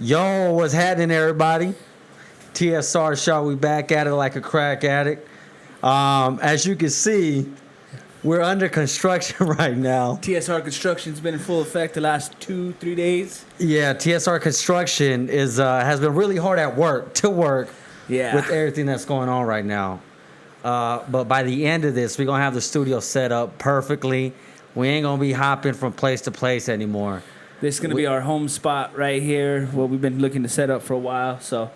Yo, what's happening, everybody? TSR Show, we back at it like a crack addict. As you can see, we're under construction right now. TSR construction's been in full effect the last 2-3 days. Yeah, TSR construction has been really hard at work Yeah. with everything that's going on right now. But by the end of this, we're gonna have the studio set up perfectly. We ain't gonna be hopping from place to place anymore. This is going to be our home spot right here, what we've been looking to set up for a while. So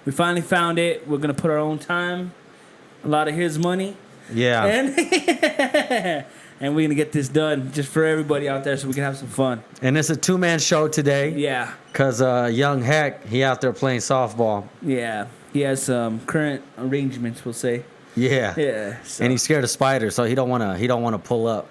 we finally found it. We're going to put our own time, a lot of his money. Yeah. And we're going to get this done just for everybody out there so we can have some fun. And it's a two-man show today. Yeah. Because young Heck, he out there playing softball. Yeah. He has some current arrangements, we'll say. Yeah. Yeah. So. And he's scared of spiders, so he don't wanna pull up.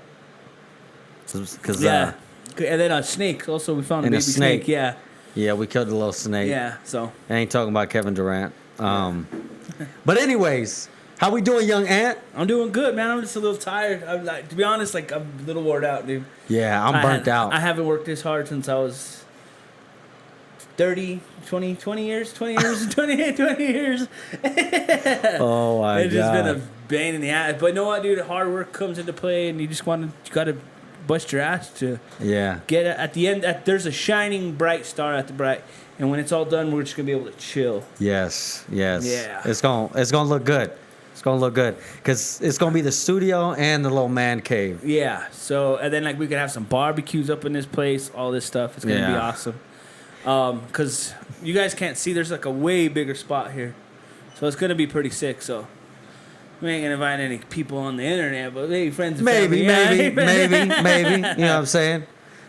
Cause, yeah. And then a snake. Also, we found a baby snake. Yeah. Yeah, we killed a little snake. Yeah, so. I ain't talking about Kevin Durant. But anyways, how we doing, young Ant? I'm doing good, man. I'm just a little tired. I'm like, to be honest, like I'm a little worn out, dude. Yeah, I'm burnt out. I haven't worked this hard since I was 20 years. Oh, my God. It's just been a bane in the ass. But you know what, dude? Hard work comes into play, and you got to bust your ass to get it. At the end. There's a shining bright star at the bright, and when it's all done, we're just gonna be able to chill. Yes. Yeah. It's gonna look good. It's gonna look good because it's gonna be the studio and the little man cave. Yeah. So and then like we could have some barbecues up in this place, all this stuff. It's gonna be awesome. Because you guys can't see, there's like a way bigger spot here, so it's gonna be pretty sick. So. We ain't gonna invite any people on the internet, but maybe friends and family. Maybe. You know what I'm saying?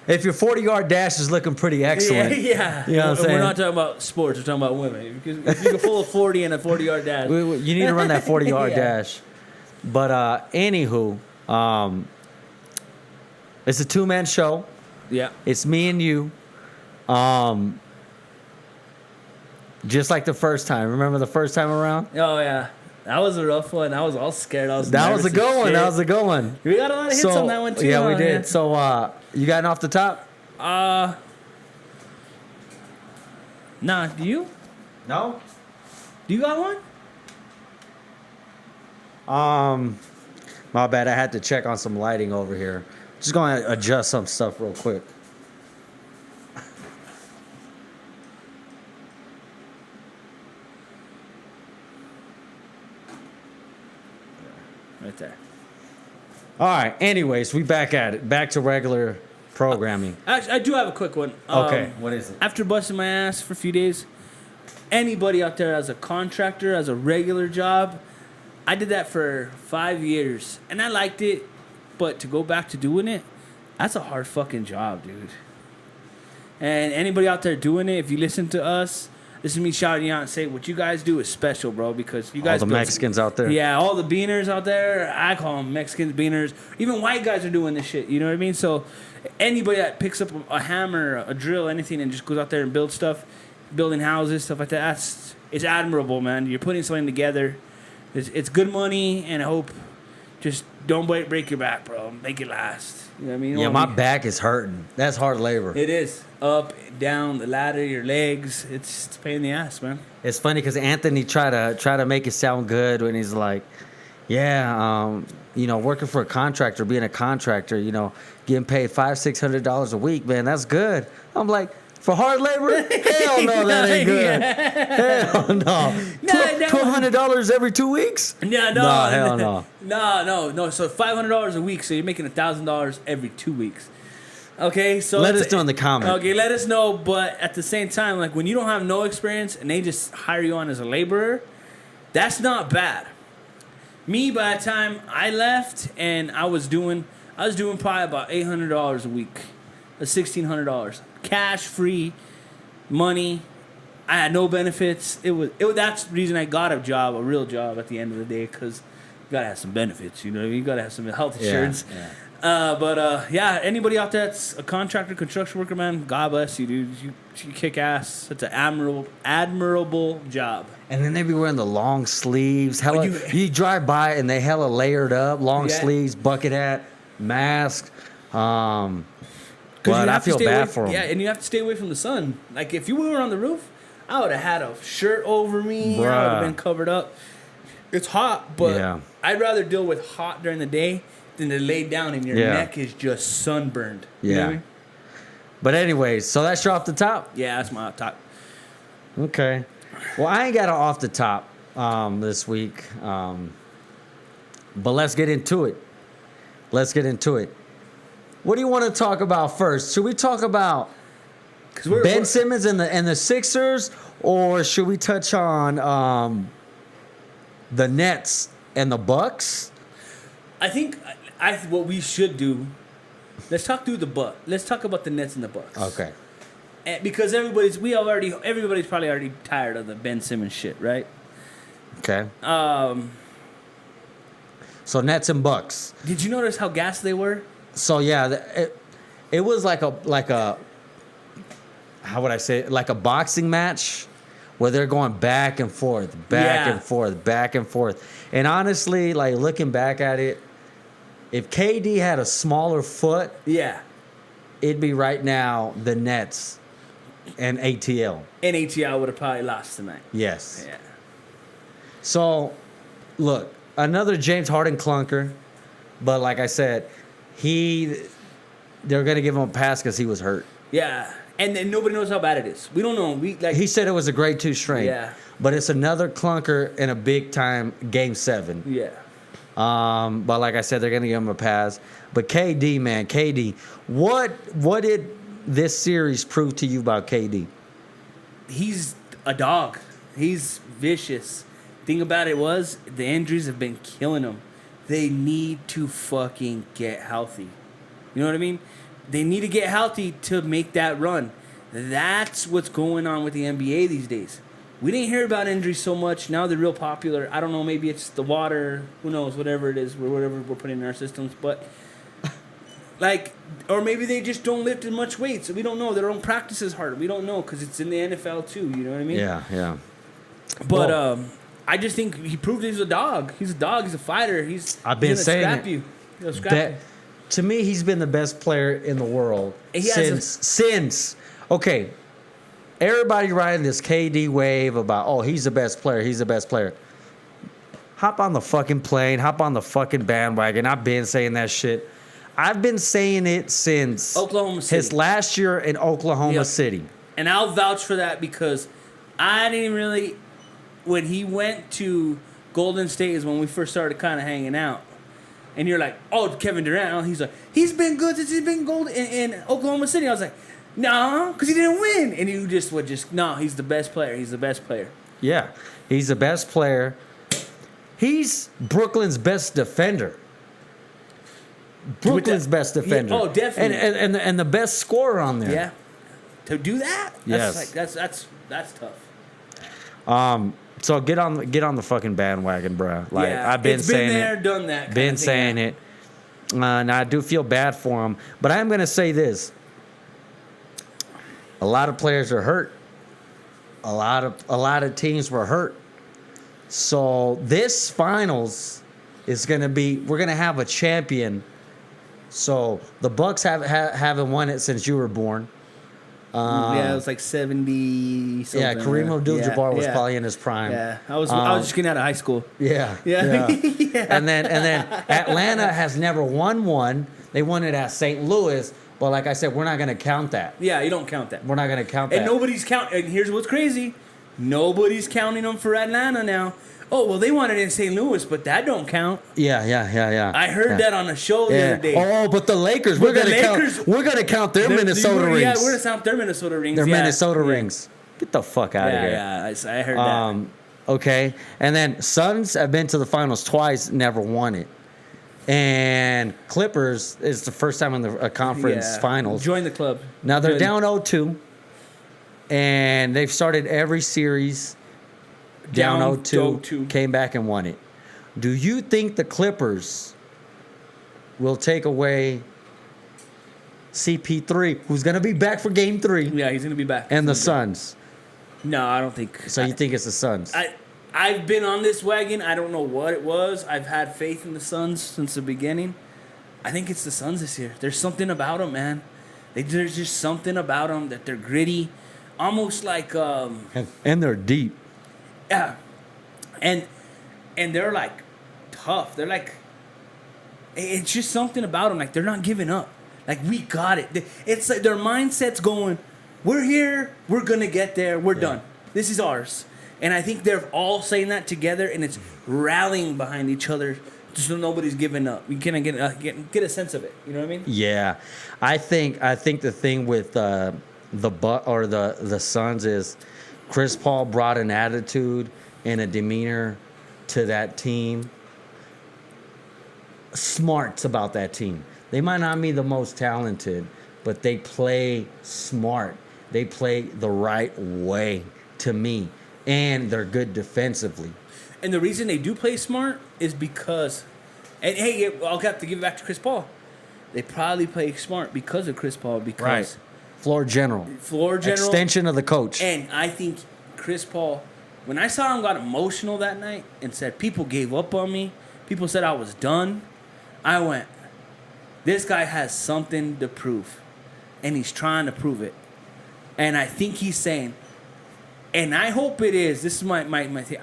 If your 40-yard dash is looking pretty excellent. Yeah. You know what I'm saying? We're not talking about sports, we're talking about women. Because if you can pull a 40 and a 40-yard dash. You need to run that 40-yard dash. But anywho, it's a two-man show. Yeah. It's me and you. Just like the first time. Remember the first time around? Oh, yeah. That was a rough one. I was all scared. That was a good one. We got a lot of hits on that one, too. Yeah, we did. Yeah. So, you got it off the top? Nah, do you? No. Do you got one? My bad. I had to check on some lighting over here. Just going to adjust some stuff real quick. Right there. All right. Anyways, we back at it. Back to regular programming. Actually, I do have a quick one. Okay. What is it? After busting my ass for a few days, anybody out there as a contractor, as a regular job, I did that for 5 years, and I liked it. But to go back to doing it, that's a hard fucking job, dude. And anybody out there doing it, if you listen to us, this is me shouting out and saying what you guys do is special, bro, because you guys... All the Mexicans out there. Yeah, all the beaners out there. I call them Mexicans, beaners. Even white guys are doing this shit, you know what I mean? So anybody that picks up a hammer, a drill, anything, and just goes out there and builds stuff, building houses, stuff like that, it's admirable, man. You're putting something together. It's good money, and I hope just don't break your back, bro. Make it last. You know what I mean? Yeah, my back is hurting. That's hard labor. It is. Up, down, the ladder, your legs. It's a pain in the ass, man. It's funny because Anthony try to make it sound good when he's like, yeah, working for a contractor, being a contractor, getting paid $500-$600 a week, man, that's good. I'm like, for hard labor? Hell no, that ain't good. Hell no. $1,200 every 2 weeks? No, hell no. No. So $500 a week, so you're making $1,000 every 2 weeks. Okay, so let us know in the comments. Okay, let us know. But at the same time, like when you don't have no experience and they just hire you on as a laborer, that's not bad. Me, by the time I left, and I was doing probably about $800 a week, $1,600, cash free money. I had no benefits. That's the reason I got a real job at the end of the day, because you gotta have some benefits. You know what I mean? You gotta have some health insurance. Yeah. Anybody out there that's a contractor, construction worker, man, God bless you, dude. You kick ass. It's an admirable job. And then they be wearing the long sleeves. Hella, you drive by and they hella layered up, long sleeves, bucket hat, mask. But I feel bad for him. Yeah, and you have to stay away from the sun. Like if you were on the roof, I would have had a shirt over me. I would have been covered up. It's hot, but I'd rather deal with hot during the day than to lay down and your neck is just sunburned. You know what I mean? But anyways, so that's your off the top? Yeah, that's my off top. Okay. Well, I ain't got an off the top this week. But let's get into it. What do you want to talk about first? Should we talk about Ben Simmons and the Sixers, or should we touch on the Nets and the Bucks? I think what we should do. Let's talk through the Bucks. Let's talk about the Nets and the Bucks. Okay. Because everybody's probably already tired of the Ben Simmons shit, right? Okay. So Nets and Bucks. Did you notice how gassed they were? So yeah, it was like a how would I say it? Like a boxing match where they're going back and forth, back and forth. And honestly, like looking back at it, if KD had a smaller foot, it'd be right now the Nets and ATL. And ATL would have probably lost tonight. Yes. Yeah. So, look, another James Harden clunker, but like I said, they're gonna give him a pass because he was hurt. Yeah, and then nobody knows how bad it is. We don't know. He said it was a grade 2 strain. Yeah. But it's another clunker in a big time Game 7. Yeah. But like I said, they're gonna give him a pass. But KD, man, what did this series prove to you about KD? He's a dog. He's vicious. Thing about it was the injuries have been killing him. They need to fucking get healthy. You know what I mean? They need to get healthy to make that run. That's what's going on with the NBA these days. We didn't hear about injuries so much. Now they're real popular. I don't know. Maybe it's the water. Who knows? Whatever it is, whatever we're putting in our systems. But or maybe they just don't lift as much weight. So we don't know. They don't practice as hard. We don't know because it's in the NFL too. You know what I mean? Yeah. But I just think he proved he's a dog. He's a dog. He's a fighter. I've been saying scrap you. He'll scrap you. To me, he's been the best player in the world since. Okay, everybody riding this KD wave about he's the best player. Hop on the fucking plane. Hop on the fucking bandwagon. I've been saying that shit. I've been saying it since Oklahoma City. His last year in Oklahoma City. And I'll vouch for that because I didn't really. When he went to Golden State is when we first started kind of hanging out. And you're like, Kevin Durant. He's like, he's been good since he's been gold in Oklahoma City. I was like, no, because he didn't win. And you just would he's the best player. He's the best player. Yeah, he's the best player. He's Brooklyn's best defender. Best defender. Yeah, definitely. And the best scorer on there. Yeah. To do that? That's tough. So get on the fucking bandwagon, bro. Like I've been saying there, done that. Been saying it. And I do feel bad for him, but I am gonna say this: a lot of players are hurt. A lot of teams were hurt. So this finals is gonna be. We're gonna have a champion. So the Bucks haven't won it since you were born. It was like 70 something. Yeah, Kareem Abdul-Jabbar was probably in his prime. Yeah, I was just getting out of high school. Yeah. And then Atlanta has never won one. They won it at St. Louis, but like I said, we're not going to count that. Yeah, you don't count that. We're not going to count that. And nobody's counting. And here's what's crazy: nobody's counting them for Atlanta now. Oh, well, they won it in St. Louis, but that don't count. Yeah. I heard that on a show the other day. Oh, but the Lakers, we're gonna count their Minnesota rings. Yeah, we're gonna count their Minnesota rings. Their Minnesota rings. Get the fuck out of here. Yeah, I heard that. Okay, and then Suns have been to the finals twice, never won it. And Clippers is the first time in the conference finals. Join the club. Now they're down 0-2, and they've started every series down 0-2, came back and won it. Do you think the Clippers will take away CP3, who's going to be back for Game 3? Yeah, he's going to be back. And the Suns? No, I don't think. So you think it's the Suns? I've been on this wagon. I don't know what it was. I've had faith in the Suns since the beginning. I think it's the Suns this year. There's something about them, man. There's just something about them that they're gritty, almost like And they're deep. yeah, and they're like tough. They're like, it's just something about them. Like they're not giving up. Like we got it. It's like their mindset's going, we're here. We're gonna get there. We're done. This is ours. And I think they're all saying that together, and it's rallying behind each other, so nobody's giving up. You can get a sense of it. You know what I mean? Yeah, I think the thing with the Suns is Chris Paul brought an attitude and a demeanor to that team. Smarts about that team. They might not be the most talented, but they play smart. They play the right way to me, and they're good defensively. And the reason they do play smart is because, and hey, I'll have to give it back to Chris Paul. They probably play smart because of Chris Paul. Because Floor general. Extension of the coach. And I think Chris Paul, when I saw him got emotional that night and said people gave up on me, people said I was done, I went, this guy has something to prove. And he's trying to prove it. And I think he's saying, and I hope it is, this is my thing,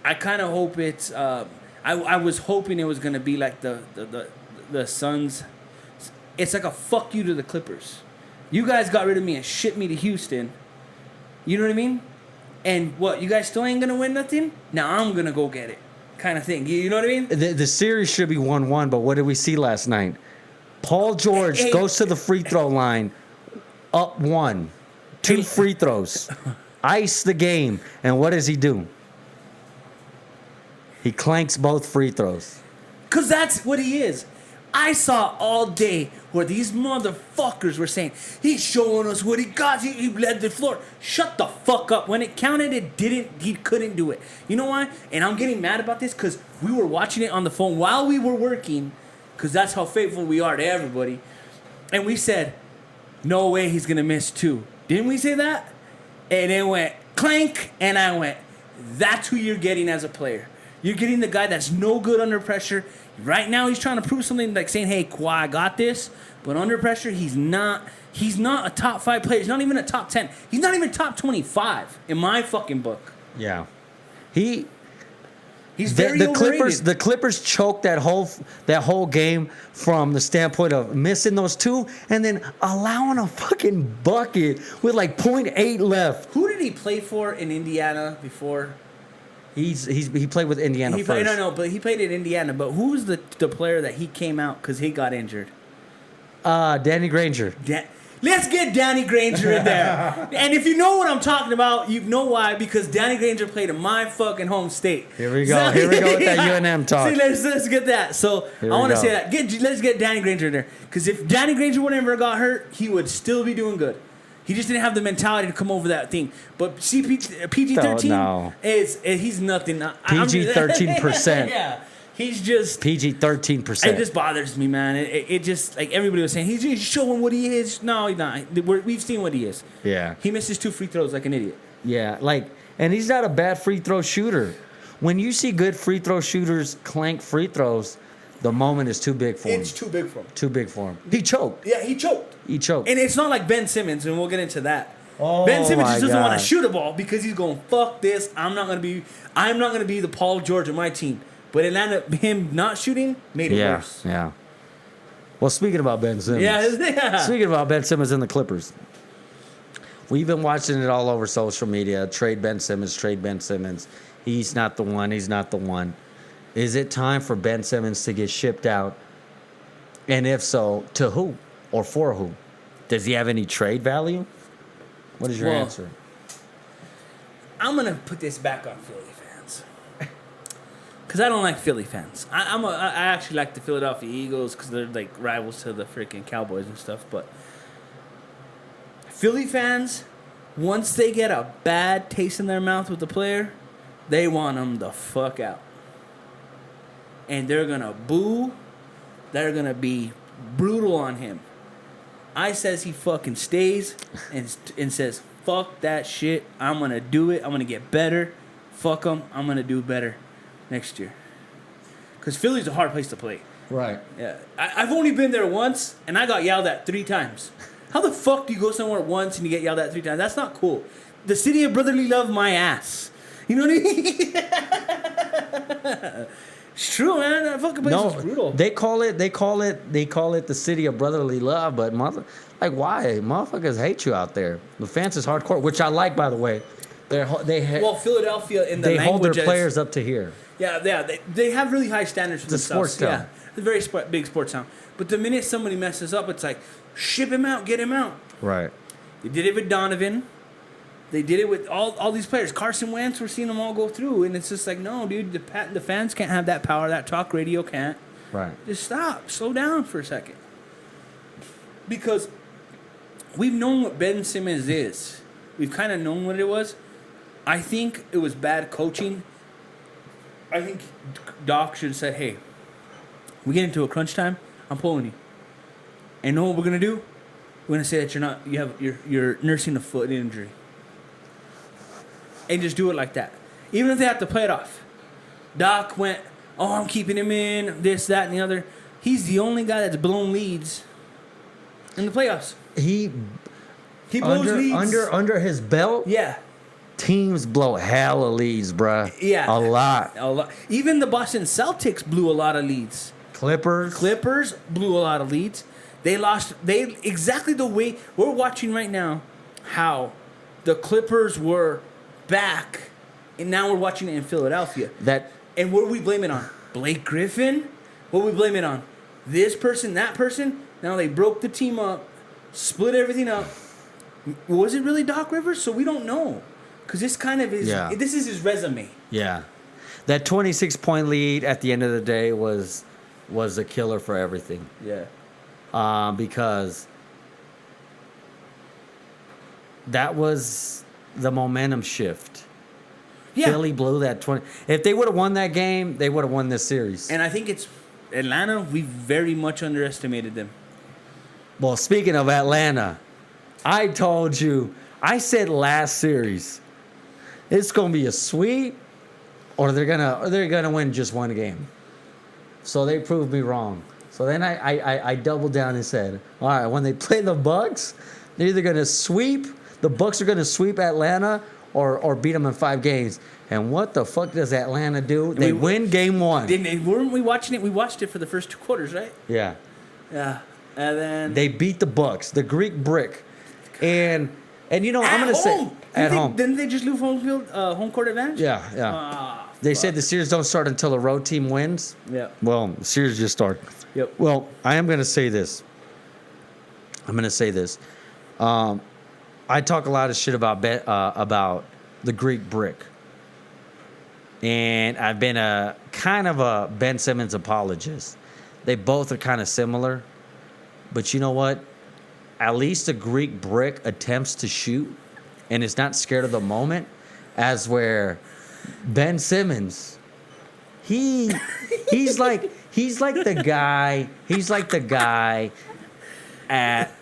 I kind of hope it's, I was hoping it was going to be like the Suns. It's like a fuck you to the Clippers. You guys got rid of me and shipped me to Houston. You know what I mean? And what, you guys still ain't going to win nothing? Now I'm going to go get it. Kind of thing. You know what I mean? The series should be 1-1, but what did we see last night? Paul George goes to the free throw line, up 1. 2 free throws. Ice the game. And what does he do? He clanks both free throws. Because that's what he is. I saw all day where these motherfuckers were saying, he's showing us what he got. He led the floor. Shut the fuck up. When it counted, he couldn't do it. You know why? And I'm getting mad about this because we were watching it on the phone while we were working, because that's how faithful we are to everybody. And we said, no way he's going to miss 2. Didn't we say that? And it went clank, and I went, that's who you're getting as a player. You're getting the guy that's no good under pressure. Right now, he's trying to prove something, like saying, hey, Kawhi, I got this. But under pressure, he's not a top 5 player. He's not even a top 10. He's not even top 25 in my fucking book. Yeah. He's very overrated. The Clippers choked that whole game from the standpoint of missing those 2 and then allowing a fucking bucket with like 0.8 left. Who did he play for in Indiana before? He played with Indiana first. But he played in Indiana. But who was the player that he came out because he got injured? Danny Granger. Let's get Danny Granger in there. And if you know what I'm talking about, you know why. Because Danny Granger played in my fucking home state. Here we go. Here we go with that UNM talk. See, let's get that. So I want to say that. Let's get Danny Granger in there. Because if Danny Granger would never got hurt, he would still be doing good. He just didn't have the mentality to come over that thing. But PG-13 he's nothing. PG-13%. Yeah. He's just PG-13%. It just bothers me, man. It just, like everybody was saying, he's just showing what he is. No, he's not. We've seen what he is. Yeah. He misses 2 free throws like an idiot. Yeah, and he's not a bad free throw shooter. When you see good free throw shooters clank free throws, the moment is too big for him. It's too big for him. Too big for him. He choked. Yeah, he choked. And it's not like Ben Simmons, and we'll get into that. Oh, Ben Simmons just doesn't want to shoot a ball because he's going, fuck this. I'm not gonna be the Paul George of my team. But it ended up him not shooting made it worse. Yeah. Well, speaking about Ben Simmons. Yeah. Speaking about Ben Simmons and the Clippers. We've been watching it all over social media. Trade Ben Simmons. He's not the one. Is it time for Ben Simmons to get shipped out? And if so, to who? Or for who? Does he have any trade value? What is your answer? I'm going to put this back on Philly fans. Because I don't like Philly fans. I actually like the Philadelphia Eagles because they're like rivals to the freaking Cowboys and stuff. But Philly fans, once they get a bad taste in their mouth with the player, they want them the fuck out. And they're going to boo. They're going to be brutal on him. I says he fucking stays and says, fuck that shit. I'm going to do it. I'm going to get better. Fuck him. I'm going to do better next year. Because Philly's a hard place to play. Right. Yeah, I've only been there once, and I got yelled at 3 times. How the fuck do you go somewhere once and you get yelled at 3 times? That's not cool. The city of brotherly love, my ass. You know what I mean? It's true, man. That fucking place is brutal. They call it the city of brotherly love, but why? Motherfuckers hate you out there. The fans is hardcore, which I like, by the way. Well, Philadelphia in the they hold their language players up to here. Yeah. They have really high standards for It's a themselves. sports town. Yeah, it's a very big sports town. But the minute somebody messes up, it's like, ship him out, get him out. Right. They did it with Donovan. They did it with all these players. Carson Wentz, we're seeing them all go through. And it's just like, no, dude, the fans can't have that power. That talk radio can't. Right. Just stop. Slow down for a second. Because we've known what Ben Simmons is. We've kind of known what it was. I think it was bad coaching. I think Doc should have said, hey, we get into a crunch time, I'm pulling you. And know what we're going to do? We're going to say that you're nursing a foot injury. And just do it like that. Even if they have to play it off. Doc went, oh, I'm keeping him in, this, that, and the other. He's the only guy that's blown leads in the playoffs. He blows leads. Under his belt, Yeah. teams blow hella leads, bruh. Yeah. A lot. Even the Boston Celtics blew a lot of leads. Clippers blew a lot of leads. They exactly the way we're watching right now how the Clippers were back, and now we're watching it in Philadelphia. And what are we blaming on? Blake Griffin? What are we blaming on? This person, that person? Now they broke the team up, split everything up. Was it really Doc Rivers? So we don't know. Because this kind of is, this is his resume. Yeah. That 26-point lead at the end of the day was a killer for everything. Yeah. Because that was the momentum shift. Yeah. Philly blew that 20. If they would have won that game, they would have won this series. And I think it's Atlanta, we very much underestimated them. Well, speaking of Atlanta, I told you, I said last series, it's going to be a sweep or they're gonna win just one game. So they proved me wrong. So then I doubled down and said, all right, when they play the Bucks, they're either going to sweep, the Bucks are going to sweep Atlanta or beat them in 5 games. And what the fuck does Atlanta do? They win game 1. Weren't we watching it? We watched it for the first 2 quarters, right? Yeah. Yeah. And then they beat the Bucks, the Greek Brick. And you know, I'm going to say at home. Didn't they just lose home court advantage? Yeah. They said the series don't start until a road team wins. Yeah. Well, the series just started. Yep. Well, I am going to say this. I talk a lot of shit about the Greek Brick. And I've been a kind of a Ben Simmons apologist. They both are kind of similar. But you know what? At least the Greek Brick attempts to shoot and is not scared of the moment, as where Ben Simmons, he's like the guy at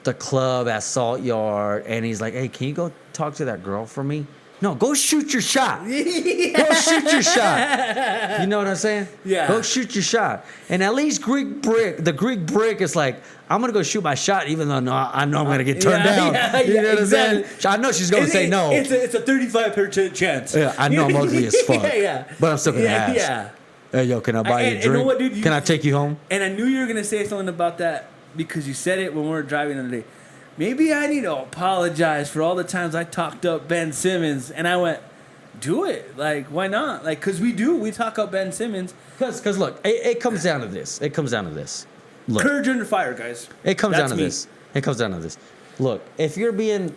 the club at Salt Yard, and he's like, hey, can you go talk to that girl for me? No, go shoot your shot. Yeah. Go shoot your shot. You know what I'm saying? Yeah. Go shoot your shot. And at least the Greek Brick is like, I'm going to go shoot my shot even though I know I'm going to get turned down. You know what I'm saying? I know she's going to say no. It's a 35% chance. Yeah, I know I'm ugly as fuck. Yeah. But I'm still going to ask. Yeah. Hey, yo, can I buy you a drink? You know what, dude? Can I take you home? And I knew you were going to say something about that because you said it when we were driving the other day. Maybe I need to apologize for all the times I talked up Ben Simmons. And I went, do it. Like, why not? Like, because we talk up Ben Simmons. Because look, it comes down to this. Look, courage under fire, guys. It comes down to this. Look, if you're being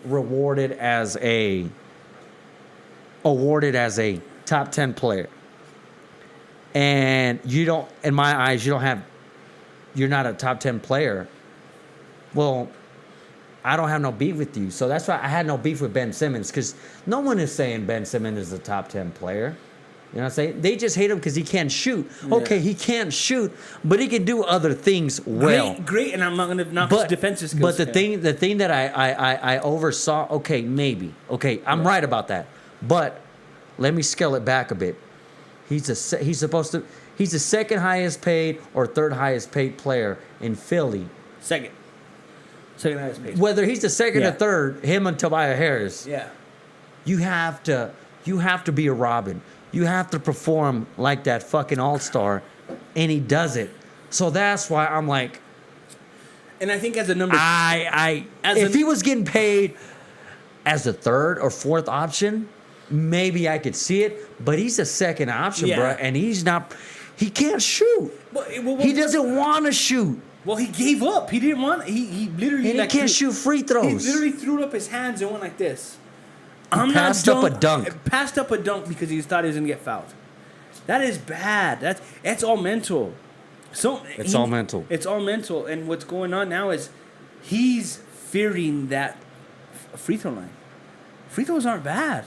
awarded as a top 10 player, and you don't, in my eyes, you're not a top 10 player. Well, I don't have no beef with you. So that's why I had no beef with Ben Simmons, because no one is saying Ben Simmons is a top 10 player. You know what I'm saying? They just hate him because he can't shoot. Yeah. Okay, he can't shoot, but he can do other things well. Great, and I'm not going to knock his defensive skills. But the thing that I oversaw, okay, maybe. Okay, I'm right about that. But let me scale it back a bit. He's supposed to He's the second highest paid or third highest paid player in Philly. Second highest paid. Whether he's the second Yeah. or third, him and Tobias Harris. Yeah. You have to be a Robin. You have to perform like that fucking all-star, and he does it. So that's why I'm like, And I think as a number, if he was getting paid as the third or fourth option, maybe I could see it. But he's a second option, Yeah. bro, and he can't shoot. He doesn't want to shoot. Well, he gave up. He didn't want. He literally And he can't shoot free He throws. literally threw up his hands and went like this. Passed up a dunk. Passed up a dunk because he thought he was gonna get fouled. That is bad. That's all mental. It's all mental. It's all mental. And what's going on now is he's fearing that free throw line. Free throws aren't bad.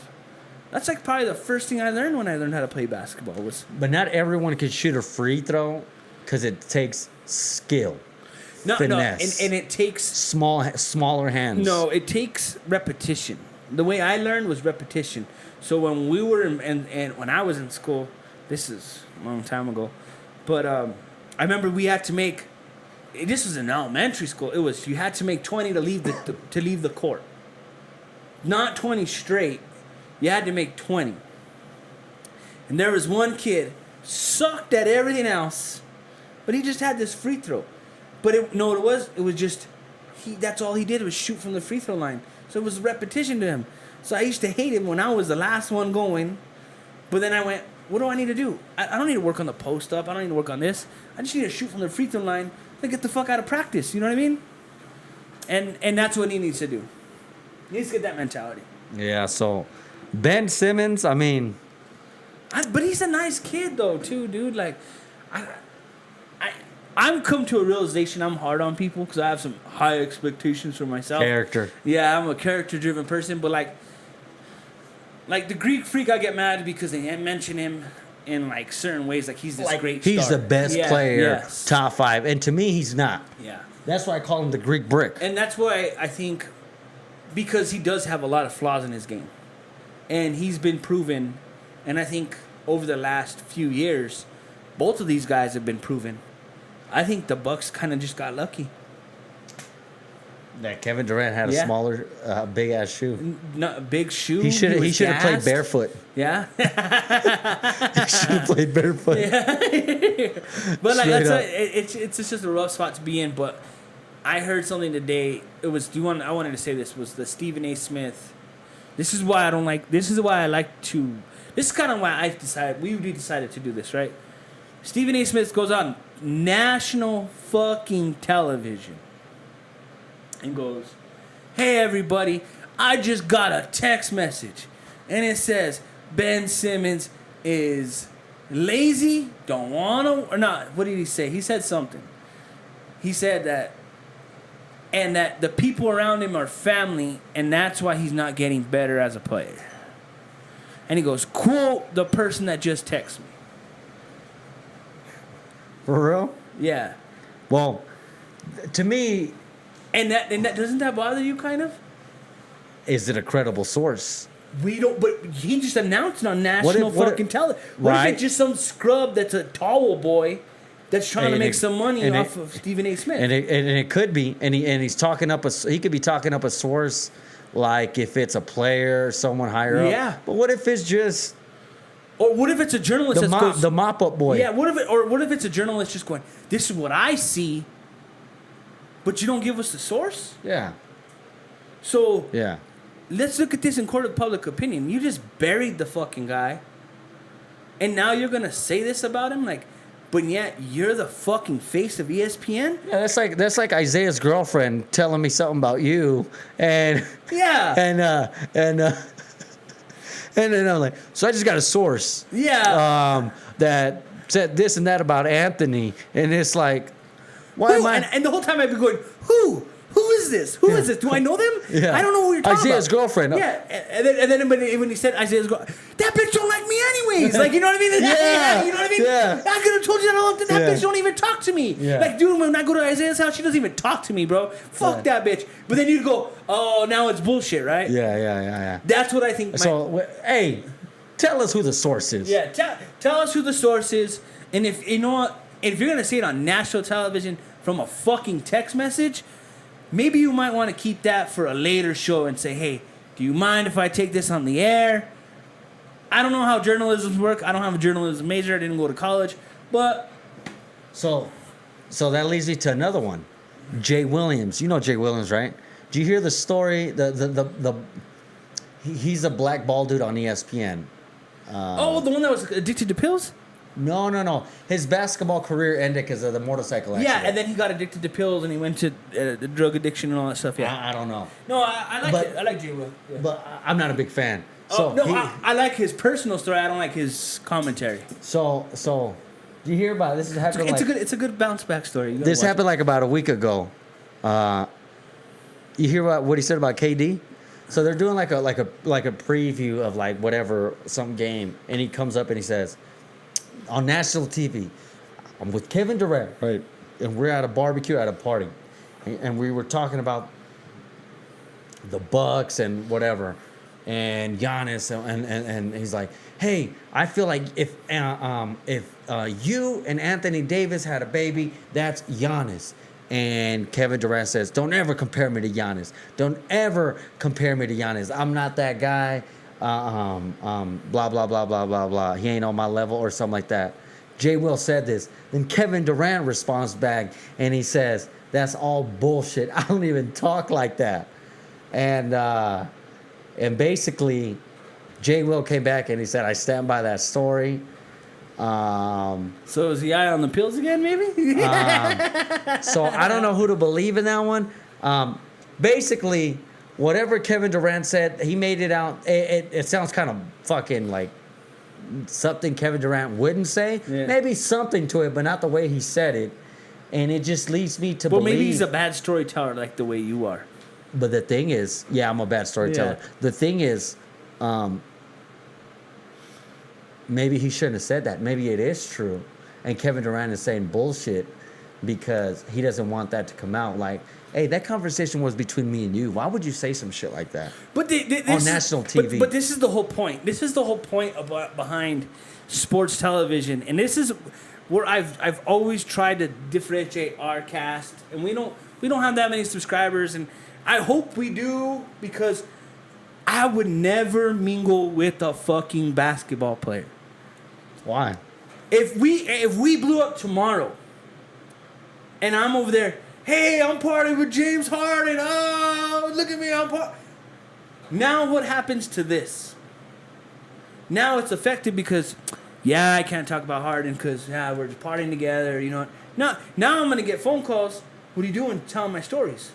That's like probably the first thing I learned when I learned how to play basketball was. But not everyone can shoot a free throw because it takes skill, finesse, and it takes smaller hands. No, it takes repetition. The way I learned was repetition. So when we were and when I was in school, this is a long time ago, but I remember we had to make. This was in elementary school. It was you had to make 20 to leave the court. Not 20 straight. You had to make 20. And there was one kid sucked at everything else, but he just had this free throw. But it was just that's all he did was shoot from the free throw line. So it was repetition to him. So I used to hate him when I was the last one going. But then I went, what do I need to do? I don't need to work on the post up. I don't need to work on this. I just need to shoot from the free throw line and get the fuck out of practice. You know what I mean? And that's what he needs to do. He needs to get that mentality. Yeah, so Ben Simmons, I mean... But he's a nice kid, though, too, dude. Like, I've come to a realization I'm hard on people because I have some high expectations for myself. Character. Yeah, I'm a character-driven person, but like the Greek Freak, I get mad because they mention him in like certain ways, like he's this great He's star. the best player, yes. top 5, and to me, he's not. Yeah. That's why I call him the Greek Brick. And that's why I think, because he does have a lot of flaws in his game. And he's been proven, and I think over the last few years, both of these guys have been proven. I think the Bucks kind of just got lucky. That Kevin Durant had a smaller, big-ass shoe. No, big shoe. He should have played barefoot. Yeah. He should have played barefoot. Yeah. But like it's just a rough spot to be in. But I heard something today. It was I wanted to say this was the Stephen A. Smith. This is why I don't like. This is why I like to. This is kind of why we decided to do this, right? Stephen A. Smith goes on national fucking television and goes, "Hey everybody, I just got a text message, and it says Ben Simmons is lazy, don't want to, or not. What did he say? He said something. He said that, and that the people around him are family, and that's why he's not getting better as a player." And he goes, "Quote the person that just texted me." For real? Yeah. Well, to me... And that doesn't that bother you, kind of? Is it a credible source? We don't, but he just announced it on national fucking television. What if it's just some scrub that's a towel boy that's trying to make some money off of Stephen A. Smith? And it could be, and he's talking up he could be talking up a source, like if it's a player, someone higher up. Yeah. But what if it's just... Or what if it's a journalist the mop-up boy? Yeah, what if it's a journalist just going, "This is what I see," but you don't give us the source? Yeah. So... Yeah. Let's look at this in court of public opinion. You just buried the fucking guy. And now you're going to say this about him? Like, but yet you're the fucking face of ESPN? Yeah, that's like Isaiah's girlfriend telling me something about you. And yeah. And then I'm like, so I just got a source. Yeah. That said this and that about Anthony. And it's like, why am I... And the whole time I'd be going, who? Who is this? Who is this? Do I know them? Yeah. I don't know who you're talking Isaiah's about. girlfriend. Yeah. And then when he said Isaiah's girlfriend, that bitch don't like me anyways. Like, you know what I mean? Yeah. You know what I mean? Yeah. I could have told you that bitch don't even talk to me. Yeah. Like, dude, when I go to Isaiah's house, she doesn't even talk to me, bro. Fuck that bitch. But then you'd go, oh, now it's bullshit, right? Yeah. That's what I think. So, hey, tell us who the source is. Yeah, tell us who the source is. And if you know what, if you're gonna say it on national television from a fucking text message, maybe you might want to keep that for a later show and say, hey, do you mind if I take this on the air? I don't know how journalisms work. I don't have a journalism major. I didn't go to college, but So that leads me to another one. Jay Williams. You know Jay Williams, right? Do you hear the story? He's a black ball dude on ESPN. the one that was addicted to pills. No. His basketball career ended because of the motorcycle accident. Yeah, and then he got addicted to pills, and he went to the drug addiction and all that stuff. Yeah, I don't know. no, I like it. I like Jay Will. Yeah. But I'm not a big fan. I like his personal story. I don't like his commentary. So do you hear about it? This happened It's a good bounce back story. This happened like about a week ago. You hear about what he said about KD? So they're doing like a preview of like whatever some game, and he comes up and he says on national TV, I'm with Kevin Durant, right? And we're at a barbecue at a party, and we were talking about the Bucks and whatever, and Giannis, and he's like, hey, I feel like if you and Anthony Davis had a baby, that's Giannis. And Kevin Durant says, don't ever compare me to Giannis. Don't ever compare me to Giannis. I'm not that guy. Blah, blah, blah, blah, blah, blah. He ain't on my level or something like that. Jay Will said this. Then Kevin Durant responds back and he says, that's all bullshit. I don't even talk like that. And basically, Jay Will came back and he said, I stand by that story. So is the eye on the pills again, maybe? So I don't know who to believe in that one. Basically, whatever Kevin Durant said, he made it out. It sounds kind of fucking like something Kevin Durant wouldn't say. Yeah. Maybe something to it, but not the way he said it. And it just leads me to believe. Well, maybe he's a bad storyteller like the way you are. But the thing is, yeah, I'm a bad storyteller. Yeah. The thing is, maybe he shouldn't have said that. Maybe it is true. And Kevin Durant is saying bullshit because he doesn't want that to come out. Like, hey, that conversation was between me and you. Why would you say some shit like that? But on national TV. But this is the whole point. This is the whole point behind sports television. And this is where I've always tried to differentiate our cast. And we don't have that many subscribers. And I hope we do, because I would never mingle with a fucking basketball player. Why? If we blew up tomorrow, and I'm over there, hey, I'm partying with James Harden. Oh, look at me, I'm partying. Now what happens to this? Now it's affected because, yeah, I can't talk about Harden because, yeah, we're just partying together, you know. Now I'm going to get phone calls. What are you doing? Telling my stories.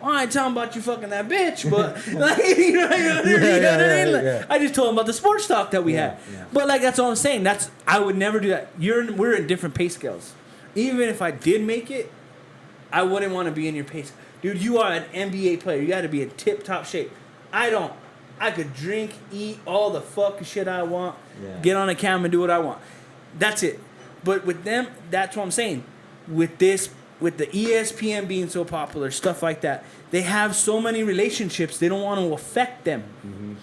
Well, I ain't telling about you fucking that bitch, but like, you know what I mean? I just told him about the sports talk that we had. Yeah. But like, that's all I'm saying. I would never do that. We're in different pay scales. Even if I did make it, I wouldn't want to be in your pay scale. Dude, you are an NBA player. You got to be in tip-top shape. I don't. I could drink, eat all the fucking shit I want, get on a camera and do what I want. That's it. But with them, that's what I'm saying. With the ESPN being so popular, stuff like that, they have so many relationships, they don't want to affect them. Mm-hmm.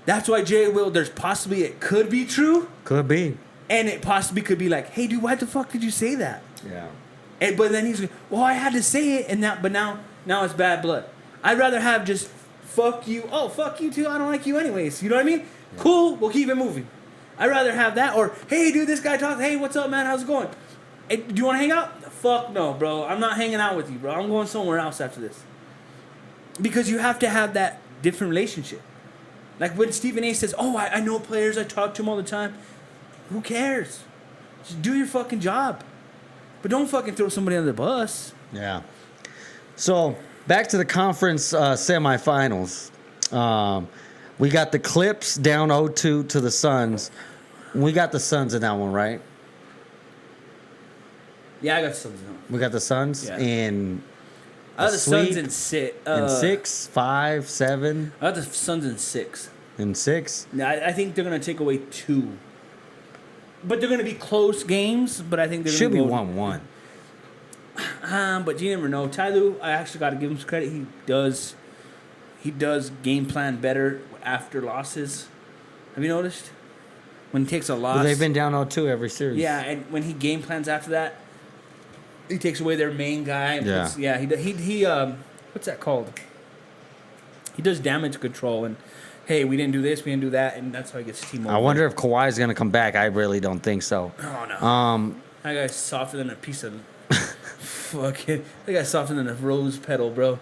That's why Jay Will, it could be true. Could be. And it possibly could be like, hey, dude, why the fuck did you say that? Yeah. But then he's like, well, I had to say it, and but now it's bad blood. I'd rather have just, fuck you. Oh, fuck you too. I don't like you anyways. You know what I mean? Yeah. Cool. We'll keep it moving. I'd rather have that, or, hey, dude, this guy talks. Hey, what's up, man? How's it going? Hey, do you want to hang out? Fuck no, bro. I'm not hanging out with you, bro. I'm going somewhere else after this. Because you have to have that different relationship. Like when Stephen A says, oh, I know players. I talk to them all the time. Who cares? Just do your fucking job. But don't fucking throw somebody under the bus. Yeah. So, back to the conference semifinals. We got the Clips down 0-2 to the Suns. We got the Suns in that one, right? Yeah, I got the Suns. We got the Suns in. I got the Suns in 6. In 6, 5, 7. I got the Suns in 6. In 6? Yeah, I think they're gonna take away 2. But they're gonna be close games. But I think they're should gonna be 1-1. But you never know. Ty Lue, I actually got to give him some credit. He does game plan better after losses. Have you noticed? when he takes a loss. But they've been down 0-2 every series. Yeah, and when he game plans after that, he takes away their main guy. And he what's that called? He does damage control and, hey, we didn't do this, we didn't do that, and that's how he gets team over. I wonder if Kawhi's going to come back. I really don't think so. Oh, no. That guy's softer than a piece of... fucking... That guy's softer than a rose petal, bro.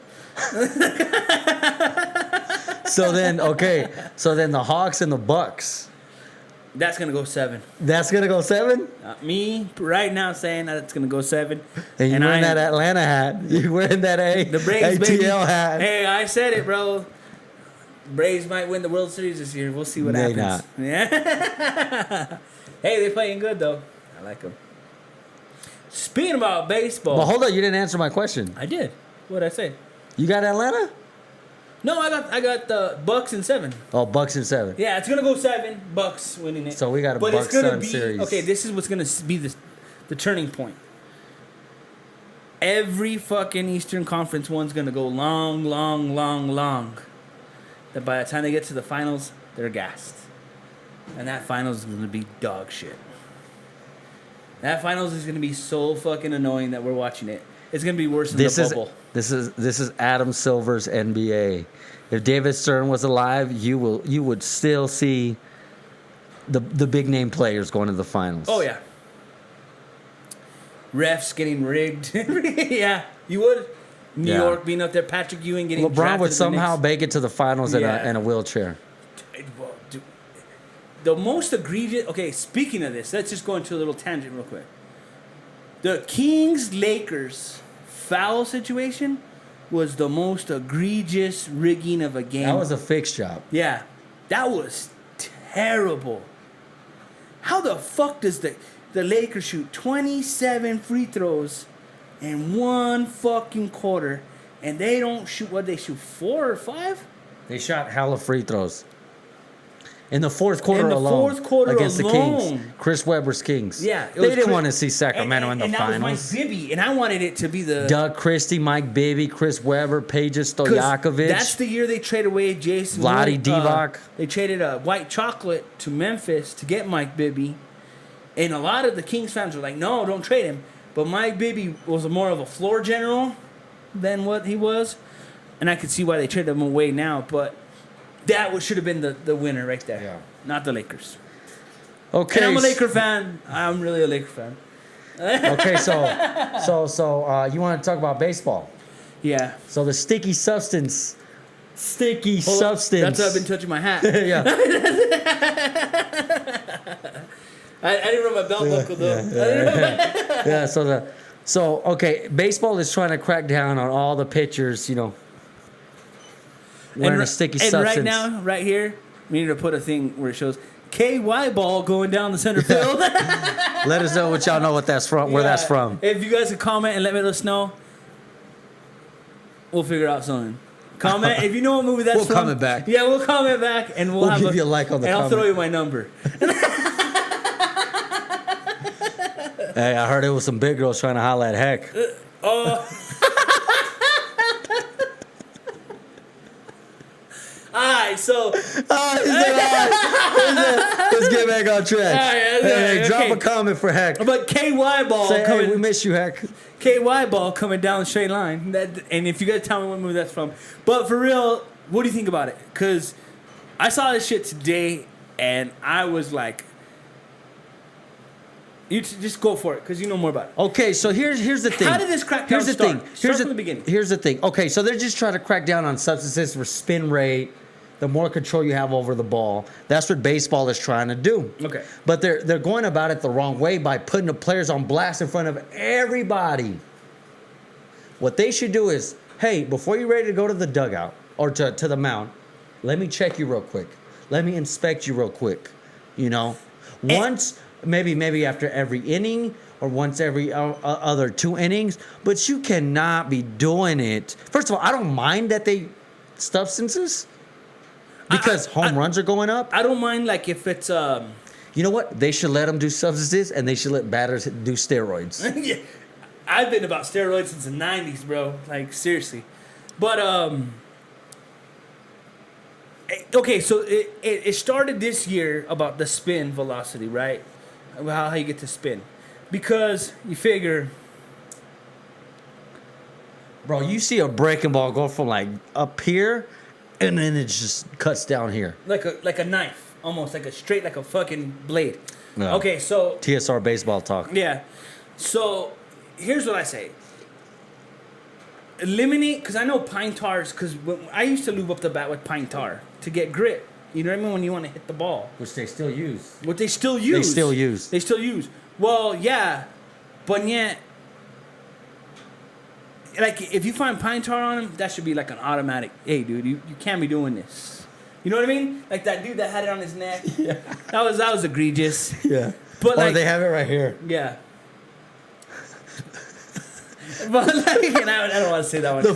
So then the Hawks and the Bucks. That's going to go 7. That's going to go 7? Me, right now, saying that it's going to go 7. And you're wearing that Atlanta hat. You're wearing that the Braves, ATL baby. hat. Hey, I said it, bro. Braves might win the World Series this year. We'll see what happens. Not. Yeah. Hey, they're playing good, though. I like them. Speaking about baseball. But hold on, you didn't answer my question. I did. What did I say? You got Atlanta? No, I got the Bucks in 7. Oh, Bucks in 7. Yeah, it's gonna go 7. Bucks winning it. So we got a but Bucks it's gonna Sun be, series. Okay, this is what's gonna be the turning point. Every fucking Eastern Conference one's gonna go long. That by the time they get to the finals, they're gassed, and that finals is gonna be dog shit. That finals is gonna be so fucking annoying that we're watching it. It's gonna be worse than the bubble. This is Adam Silver's NBA. If David Stern was alive, you would still see the big name players going to the finals. Oh yeah. Refs getting rigged. Yeah, you would. New York being up there, Patrick Ewing getting drafted. LeBron would somehow make it to the finals in a wheelchair. The most egregious... Okay, speaking of this, let's just go into a little tangent real quick. The Kings-Lakers foul situation was the most egregious rigging of a game. That was a fixed job. Yeah, that was terrible. How the fuck does the Lakers shoot 27 free throws in one fucking quarter, and they don't shoot, what, they shoot 4 or 5? They shot hella free throws. In the fourth quarter alone. Against the Kings. Chris Webber's Kings. Yeah. They didn't want to see Sacramento in the finals. And that was Mike Bibby, and I wanted it to be the... Doug Christie, Mike Bibby, Chris Webber, Peja Stojakovic. That's the year they traded away Jason... Vlade Divac. They traded a white chocolate to Memphis to get Mike Bibby. And a lot of the Kings fans were like, no, don't trade him. But Mike Bibby was more of a floor general than what he was. And I could see why they traded him away now. But that should have been the winner right there. Yeah. Not the Lakers. Okay. And I'm a Laker fan. I'm really a Laker fan. Okay, so you want to talk about baseball? Yeah. So the sticky substance. That's why I've been touching my hat. Yeah. I didn't rub my belt buckle though. Yeah. So okay, baseball is trying to crack down on all the pitchers, wearing a sticky substance. And right now, right here, we need to put a thing where it shows KY ball going down the center field. Let us know what y'all know what that's from. Where that's from. If you guys could comment and let us know, we'll figure out something. Comment if you know what movie that's from. We'll comment back. Yeah, we'll comment back and we'll have give you a like on the comment. And I'll throw you my number. Hey, I heard it was some big girls trying to holler at Heck. Alright, so Let's get back on track. Hey, drop a comment for Heck. But KY ball Say, coming. hey, we miss you, Heck. KY ball coming down the straight line. And if you guys tell me what movie that's from. But for real, what do you think about it? Because I saw this shit today and I was like, you just go for it because you know more about it. Okay, so here's the thing. How did this crackdown start? Start from the beginning. Here's the thing. Okay, so they're just trying to crack down on substances for spin rate. The more control you have over the ball, that's what baseball is trying to do. Okay. But they're going about it the wrong way by putting the players on blast in front of everybody. What they should do is, hey, before you're ready to go to the dugout or to the mound, let me check you real quick. Let me inspect you real quick. Once, maybe after every inning or once every other 2 innings, but you cannot be doing it. First of all, I don't mind that they substances. Because home runs are going up. I don't mind like if it's You know what? They should let them do substances and they should let batters do steroids. Yeah. I've been about steroids since the 90s, bro. Like seriously. But Okay, so it started this year about the spin velocity, right? How you get to spin. Because you figure, Bro, you see a breaking ball go from like up here, and then it just cuts down here. like a knife, almost like a straight, like a fucking blade. Yeah. Okay, so TSR baseball talk. yeah, so here's what I say: eliminate, because I know pine tars. Because I used to lube up the bat with pine tar to get grip. You know what I mean? When you want to hit the ball, Which they still use. what they still use. They still use. Well, yeah, but yet, like if you find pine tar on them, that should be like an automatic. Hey, dude, you can't be doing this. You know what I mean? Like that dude that had it on his neck. Yeah. That was egregious. Yeah. But like they have it right here. yeah. But like, and I don't want to say that one. The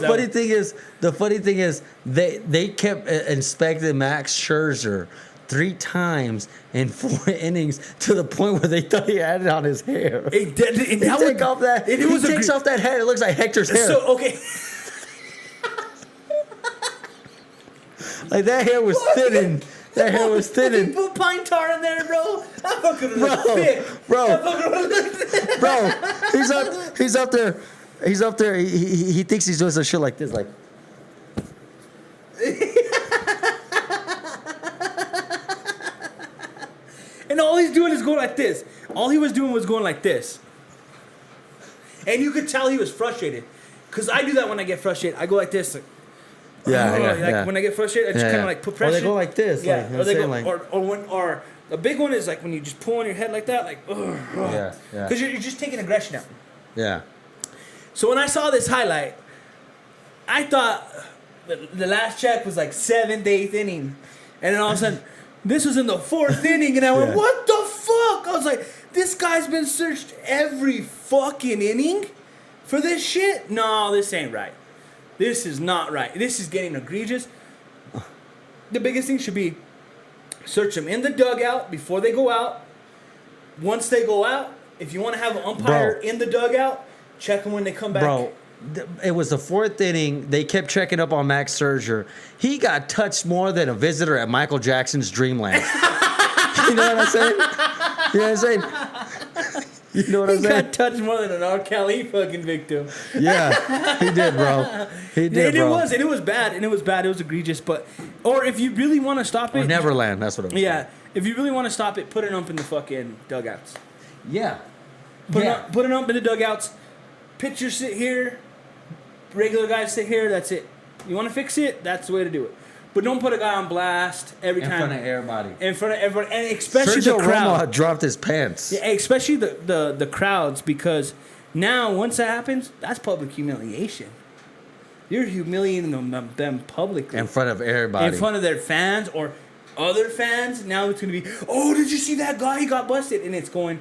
funny thing is, they kept inspecting Max Scherzer 3 times in 4 innings to the point where they thought he had it on his hair. It did, and He takes off that. He takes off that head. It looks like Hector's hair. So okay. Like that hair was thinning. That hair was thinning. You put pine tar in there, bro. That fucking Bro, look thick. bro. That fucking look thick. Bro, he's up there. He's up there. He thinks he's doing some shit like this, like. And all he's doing is going like this. All he was doing was going like this. And you could tell he was frustrated. Because I do that when I get frustrated. I go like this. Like, Yeah. When I get frustrated, I just kind of like put pressure. Or they go like this. Yeah. Like, Or they go, like, or the big one is like when you just pull on your head like that, like, Yeah. Because you're just taking aggression out. Yeah. So when I saw this highlight, I thought the last check was like 7th, 8th inning. And then all of a sudden, this was in the 4th inning. And I went, Yeah. what the fuck? I was like, this guy's been searched every fucking inning for this shit? No, this ain't right. This is not right. This is getting egregious. The biggest thing should be search them in the dugout before they go out. Once they go out, if you want to have an umpire in the dugout, check them when they come back. Bro, it was the 4th inning. They kept checking up on Max Scherzer. He got touched more than a visitor at Michael Jackson's Dreamland. You know what I'm saying? You know what I'm saying? You know what I'm He saying? got touched more than an R. Kelly fucking victim. Yeah, he did, bro. He did, bro. And it was bad. It was egregious. But, or if you really want to stop Or it. Neverland, that's what it was. Yeah. If you really want to stop it, put an ump in the fucking dugouts. Yeah. Put an ump in the dugouts. Pitchers sit here. Regular guys sit here. That's it. You want to fix it? That's the way to do it. But don't put a guy on blast every time. In front of everybody. In front of everyone. And especially Sergio the crowd. Romo dropped his pants. Yeah, especially the crowds, because now once that happens, that's public humiliation. You're humiliating them publicly. In front of everybody. In front of their fans or other fans. Now it's going to be, oh, did you see that guy? He got busted. And it's going,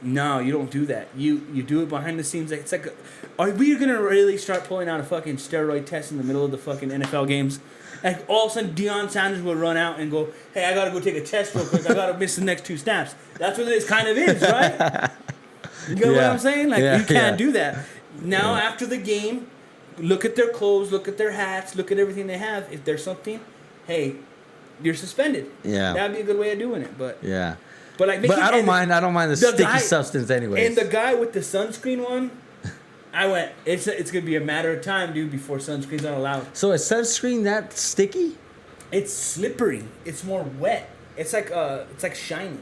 no, you don't do that. You do it behind the scenes. It's like, are we going to really start pulling out a fucking steroid test in the middle of the fucking NFL games? Like all of a sudden, Deion Sanders will run out and go, hey, I got to go take a test real quick. I got to miss the next 2 snaps. That's what this kind of is, right? You get what I'm saying? Like, you can't do that. Now, after the game, look at their clothes, look at their hats, look at everything they have. If there's something, hey, you're suspended. Yeah. That'd be a good way of doing it. But Yeah. but like, But I don't mind the sticky guy, substance anyways. And the guy with the sunscreen one, I went, it's gonna be a matter of time, dude, before sunscreen's not allowed. So is sunscreen that sticky? It's slippery. It's more wet. It's like shiny.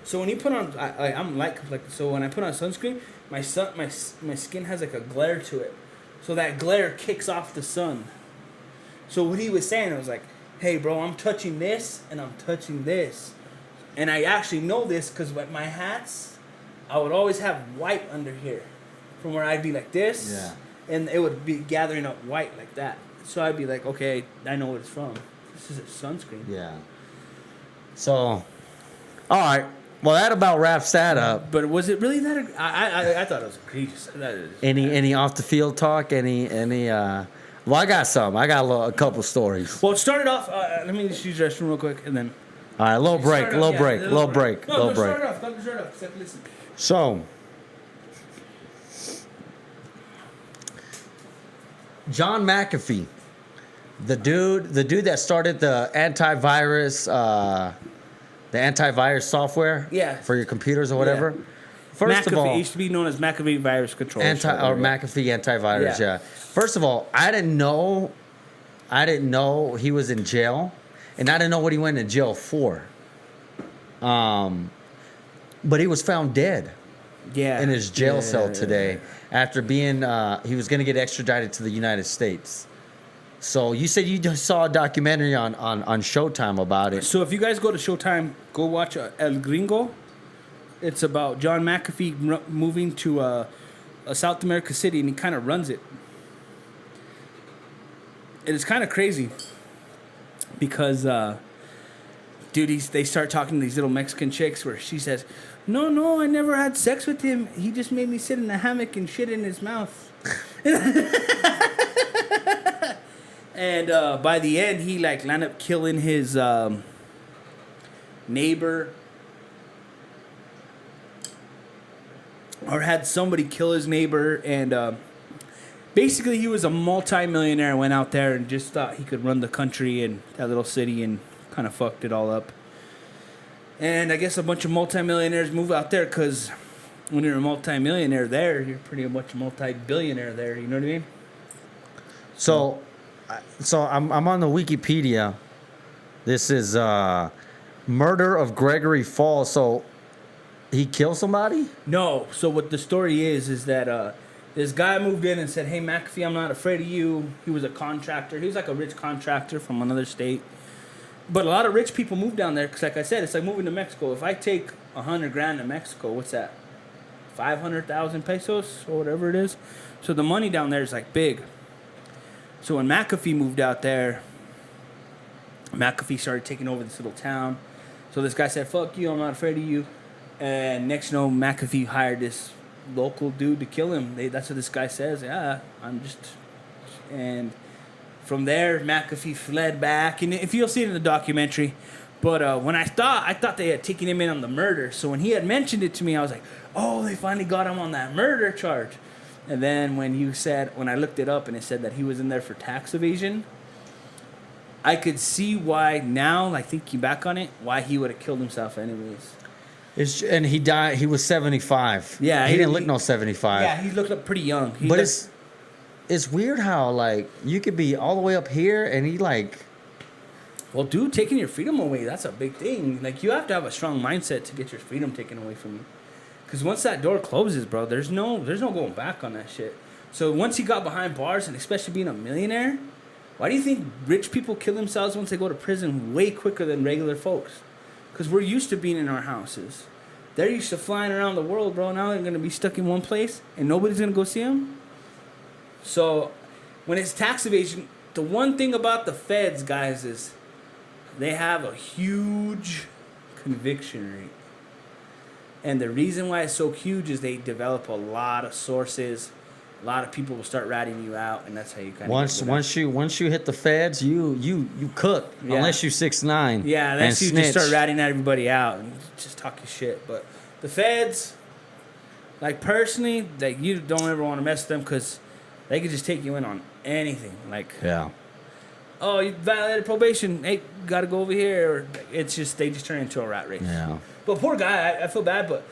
So when you put on, I'm like so when I put on sunscreen, my skin has like a glare to it. So that glare kicks off the sun. So what he was saying, I was like, hey, bro, I'm touching this and I'm touching this. And I actually know this because with my hats, I would always have white under here. From where I'd be like this. Yeah. And it would be gathering up white like that. So I'd be like, okay, I know what it's from. This is a sunscreen. Yeah. So, all right. Well, that about wraps that up. But was it really that? I thought it was egregious. Any off the field talk? Any? Well, I got some. I got a couple stories. Well, it started off. Let me just use the restroom real quick, and then. All right, little break. Start off. Break. Start off. Listen. So, John McAfee, The dude that started the antivirus software Yeah. for your computers or whatever. Yeah. First McAfee, of all, it used to be known as McAfee virus control. McAfee antivirus. Yeah. Yeah. First of all, I didn't know he was in jail, and I didn't know what he went in jail for. But he was found dead Yeah. in his jail cell today after being he was going to get extradited to the United States. So you said you just saw a documentary on Showtime about it. So if you guys go to Showtime, go watch El Gringo. It's about John McAfee moving to a South America city, and he kind of runs it. And it's kind of crazy because, dude, they start talking to these little Mexican chicks where she says, no, I never had sex with him. He just made me sit in a hammock and shit in his mouth. And by the end, he like landed up killing his neighbor, or had somebody kill his neighbor, and basically he was a multi-millionaire and went out there and just thought he could run the country and that little city, and kind of fucked it all up. And I guess a bunch of multi-millionaires move out there because when you're a multi-millionaire there, you're pretty much a multi-billionaire there. You know what I mean? So I'm on the Wikipedia. This is murder of Gregory Falls. So he killed somebody? No. So what the story is that this guy moved in and said, "Hey, McAfee, I'm not afraid of you." He was a contractor. He was like a rich contractor from another state. But a lot of rich people move down there because, like I said, it's like moving to Mexico. If I take $100,000 to Mexico, what's that? 500,000 pesos or whatever it is. So the money down there is like big. So when McAfee moved out there, McAfee started taking over this little town. So this guy said, "Fuck you, I'm not afraid of you." And next, you know, McAfee hired this local dude to kill him. That's what this guy says. Yeah, and from there, McAfee fled back. And if you'll see it in the documentary. But when I thought they had taken him in on the murder. So when he had mentioned it to me, I was like, oh, they finally got him on that murder charge. And then when I looked it up and it said that he was in there for tax evasion, I could see why now, like thinking back on it, why he would have killed himself anyways. And he died. He was 75. Yeah, he didn't look no 75. Yeah, he looked up pretty young. But it's weird how like you could be all the way up here and he like. Well, dude, taking your freedom away, that's a big thing. Like, you have to have a strong mindset to get your freedom taken away from you. Because once that door closes, bro, there's no going back on that shit. So once he got behind bars, and especially being a millionaire, why do you think rich people kill themselves once they go to prison way quicker than regular folks? Because we're used to being in our houses. They're used to flying around the world, bro. Now they're going to be stuck in one place, and nobody's going to go see them. So when it's tax evasion, the one thing about the feds, guys, is they have a huge conviction rate. And the reason why it's so huge is they develop a lot of sources. A lot of people will start ratting you out, and that's how you kind of once you hit the feds, you cook. Yeah. Unless you're 6'9". Yeah, unless you just start ratting everybody out and just talking shit. But the feds, like personally, like you don't ever want to mess with them because they could just take you in on anything. Like oh, you violated probation. Hey, got to go over here. Or it's just they just turn into a rat race. Yeah. But poor guy, I feel bad, but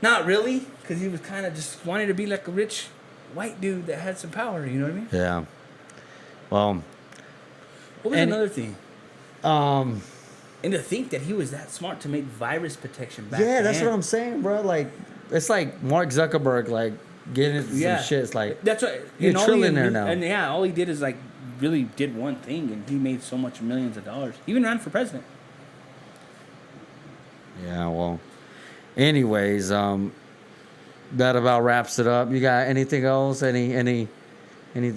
not really, because he was kind of just wanting to be like a rich white dude that had some power. You know what I mean? Yeah. Well. What was another thing? And to think that he was that smart to make virus protection back then. Yeah, that's what I'm saying, bro. Like, it's like Mark Zuckerberg, like getting into some shit. It's like that's right. You're a trillionaire now. And yeah, all he did is like really did one thing, and he made so much millions of dollars. Even ran for president. Yeah, well. Anyways, that about wraps it up. You got anything else? Anything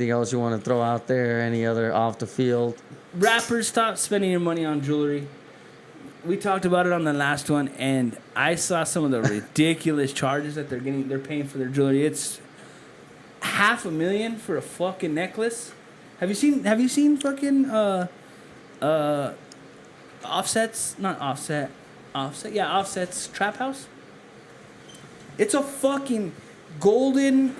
else you want to throw out there? Any other off the field? Rappers, stop spending your money on jewelry. We talked about it on the last one, and I saw some of the ridiculous charges that they're paying for their jewelry. It's $500,000 for a fucking necklace. Have you seen fucking Offset's Trap House? It's a fucking golden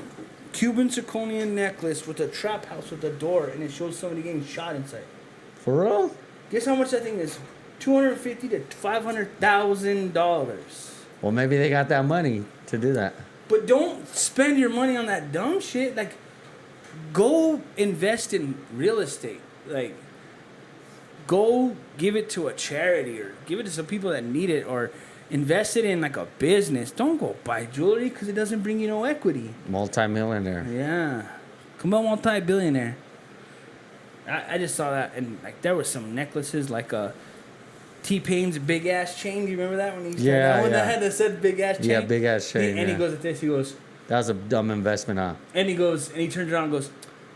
Cuban zirconian necklace with a trap house with a door, and it shows somebody getting shot inside. For real? Guess how much that thing is? $250,000 to $500,000. Well, maybe they got that money to do that. But don't spend your money on that dumb shit. Like, go invest in real estate. Like, go give it to a charity or give it to some people that need it, or invest it in like a business. Don't go buy jewelry because it doesn't bring you no equity. Multi-millionaire. Yeah. Come on, multi-billionaire. I just saw that, and like there was some necklaces like T-Pain's big ass chain. Do you remember that when he Yeah, that one yeah. that had that said big ass chain? Yeah, big ass chain. And yeah. he goes at this. He goes, That was a dumb investment, huh? and he goes, and he turns around and goes,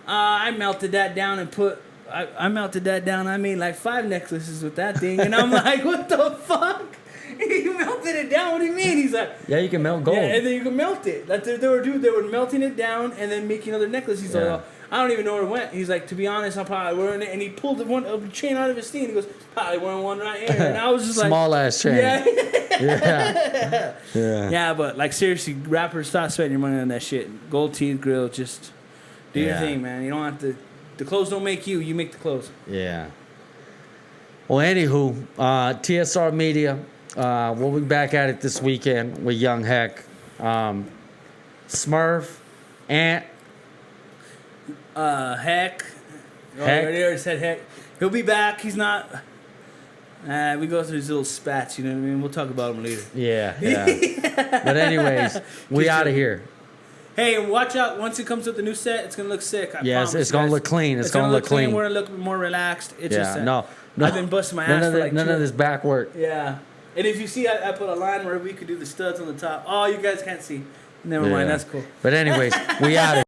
I melted that down and I melted that down. I made like 5 necklaces with that thing, and I'm like, what the fuck? He melted it down. What do you mean? He's like, Yeah, you can melt gold. yeah, and then you can melt it. Like they were melting it down and then making other necklaces. He's Yeah. like, I don't even know where it went. He's like, to be honest, I'm probably wearing it. And he pulled a chain out of his thing. He goes, probably wearing one right here. And I was just like, Small ass chain. yeah, Yeah. yeah. But like seriously, rappers, stop spending your money on that shit. Gold teeth grill, just do your Yeah. thing, man. You don't have to. The clothes don't make you. You make the clothes. Yeah. Well, anywho, TSR Media, we'll be back at it this weekend with Young Heck, Smurf, Ant. Heck. Oh, Heck. I already said Heck. He'll be back. He's not. We go through his little spats. You know what I mean? We'll talk about him later. Yeah. But anyways, we out of here. Hey, and watch out. Once it comes with the new set, it's going to look sick. I Yes, promise it's you gonna guys. look clean. It's gonna look clean. We're going to look more relaxed. It's Yeah. just No. I've been busting my ass for like none of this back work. Yeah. And if you see, I put a line where we could do the studs on the top. Oh, you guys can't see. Never mind. That's cool. But anyways, we out of